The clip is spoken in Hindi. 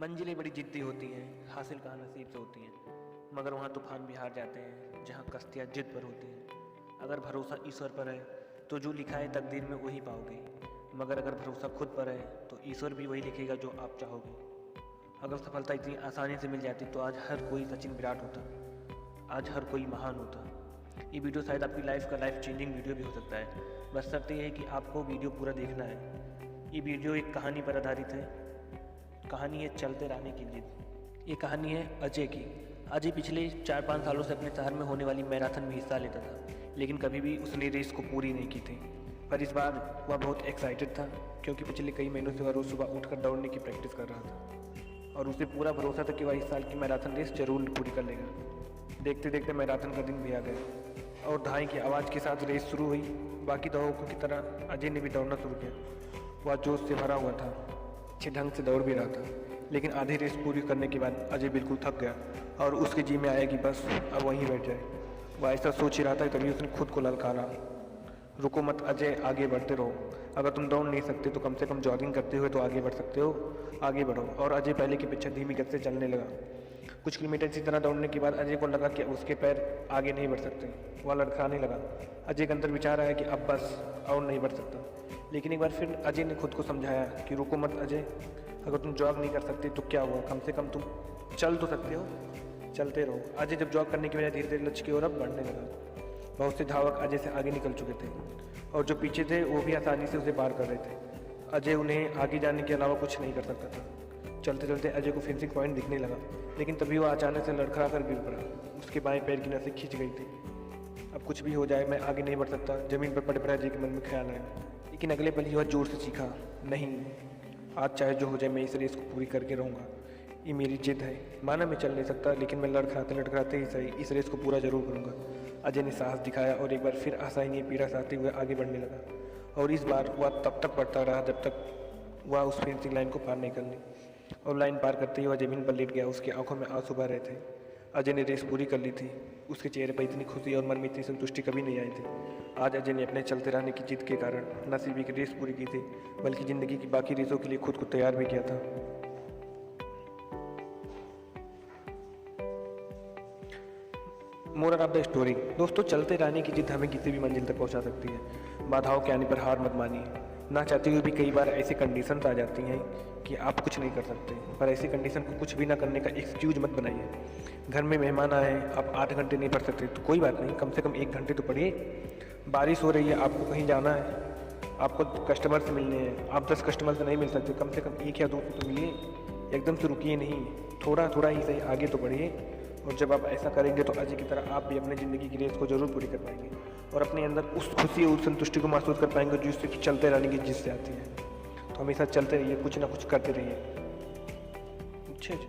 मंजिलें बड़ी जिद्दी होती हैं, हासिल कहाँ नसीब से होती हैं, मगर वहाँ तूफान भी हार जाते हैं जहाँ कश्तियाँ जिद पर होती हैं। अगर भरोसा ईश्वर पर है तो जो लिखा है तकदीर में वही पाओगे, मगर अगर भरोसा खुद पर है तो ईश्वर भी वही लिखेगा जो आप चाहोगे। अगर सफलता इतनी आसानी से मिल जाती तो आज हर कोई सचिन विराट होता, आज हर कोई महान होता। ये वीडियो शायद आपकी लाइफ का लाइफ चेंजिंग वीडियो भी हो सकता है, बस शर्त यह है कि आपको वीडियो पूरा देखना है। ये वीडियो एक कहानी पर आधारित है। कहानी है चलते रहने की जिद। ये कहानी है अजय की। अजय पिछले 4-5 सालों से अपने शहर में होने वाली मैराथन में हिस्सा लेता था, लेकिन कभी भी उसने रेस को पूरी नहीं की थी। पर इस बार वह बहुत एक्साइटेड था, क्योंकि पिछले कई महीनों से वह रोज़ सुबह उठकर दौड़ने की प्रैक्टिस कर रहा था और उसे पूरा भरोसा था कि वह इस साल की मैराथन रेस जरूर पूरी कर लेगा। देखते देखते मैराथन का दिन भी आ गया और धाई की आवाज़ के साथ रेस शुरू हुई। बाकी दौड़ों की तरह अजय ने भी दौड़ना शुरू किया। वह जोश से भरा हुआ था, अच्छे ढंग से दौड़ भी रहा था, लेकिन आधी रेस पूरी करने के बाद अजय बिल्कुल थक गया और उसके जी में आया कि बस अब वहीं बैठ जाए। वह ऐसा सोच ही रहा था, तभी उसने खुद को ललकारा, रुको मत अजय, आगे बढ़ते रहो। अगर तुम दौड़ नहीं सकते तो कम से कम जॉगिंग करते हुए तो आगे बढ़ सकते हो, आगे बढ़ो। और अजय पहले की अपेक्षा धीमी गति से चलने लगा। कुछ किलोमीटर इसी तरह दौड़ने के बाद अजय को लगा कि उसके पैर आगे नहीं बढ़ सकते। वह लड़खड़ाने लगा। अजय के अंदर विचार आया कि अब बस और नहीं बढ़ सकता। लेकिन एक बार फिर अजय ने खुद को समझाया कि रुको मत अजय, अगर तुम जॉग नहीं कर सकते तो क्या हुआ, कम से कम तुम चल तो सकते हो, चलते रहो। अजय जब जॉग करने की बजाय धीरे धीरे लक्ष्य की ओर अब बढ़ने लगा। बहुत से धावक अजय से आगे निकल चुके थे और जो पीछे थे वो भी आसानी से उसे पार कर रहे थे। अजय उन्हें आगे जाने के अलावा कुछ नहीं कर सकता था। चलते चलते अजय को फिनिशिंग पॉइंट दिखने लगा, लेकिन तभी वह अचानक से लड़खड़ा कर गिर पड़ा। उसके बाएं पैर की नसें खींच गई थी। अब कुछ भी हो जाए मैं आगे नहीं बढ़ सकता, जमीन पर पड़े पड़े अजय के मन में ख्याल आया। लेकिन अगले पल ही वह जोर से चीखा, नहीं, आज चाहे जो हो जाए मैं इस रेस को पूरी करके रहूँगा। ये मेरी जिद है। माना मैं चल नहीं सकता, लेकिन मैं लड़खड़ाते लड़खड़ाते ही सही इस रेस को पूरा जरूर करूँगा। अजय ने साहस दिखाया और एक बार फिर असहनीय पीड़ा सहते हुए आगे बढ़ने लगा। और इस बार वह तब तक बढ़ता रहा जब तक वह उस फिनिशिंग लाइन को पार नहीं कर ली। और लाइन पार करते ही वह जमीन पर लेट गया। उसकी आंखों में आंसू भर रहे थे। अजय ने रेस पूरी कर ली थी। उसके चेहरे पर इतनी खुशी और मन में इतनी संतुष्टि कभी नहीं आई थी। आज अजय ने अपने चलते रहने की जिद के कारण न सिर्फ एक रेस पूरी की थी, बल्कि ज़िंदगी की बाकी रेसों के लिए खुद को तैयार भी किया था। मोरल ऑफ द स्टोरी, दोस्तों, चलते रहने की जिद हमें किसी भी मंजिल तक पहुंचा सकती है। बाधाओं के आने पर हार मत मानिए। ना चाहते हुए भी कई बार ऐसी कंडीशंस आ जाती हैं कि आप कुछ नहीं कर सकते, पर ऐसी कंडीशन को कुछ भी ना करने का एक्सक्यूज मत बनाइए। घर में मेहमान आए, आप 8 घंटे नहीं पढ़ सकते तो कोई बात नहीं, कम से कम 1 घंटे तो पढ़िए। बारिश हो रही है, आपको कहीं जाना है, आपको कस्टमर से मिलने हैं, आप 10 कस्टमर से नहीं मिल सकते, कम से कम 1 या 2 से तो मिलिए। एकदम से रुकिए नहीं, थोड़ा थोड़ा ही सही आगे तो बढ़िए। और जब आप ऐसा करेंगे तो अजय की तरह आप भी अपनी ज़िंदगी की रेस को जरूर पूरी कर पाएंगे और अपने अंदर उस खुशी और संतुष्टि को महसूस कर पाएंगे जो सिर्फ चलते रहने की जिद से आती है। तो हमेशा चलते रहिए, कुछ ना कुछ करते रहिए। अच्छा जी।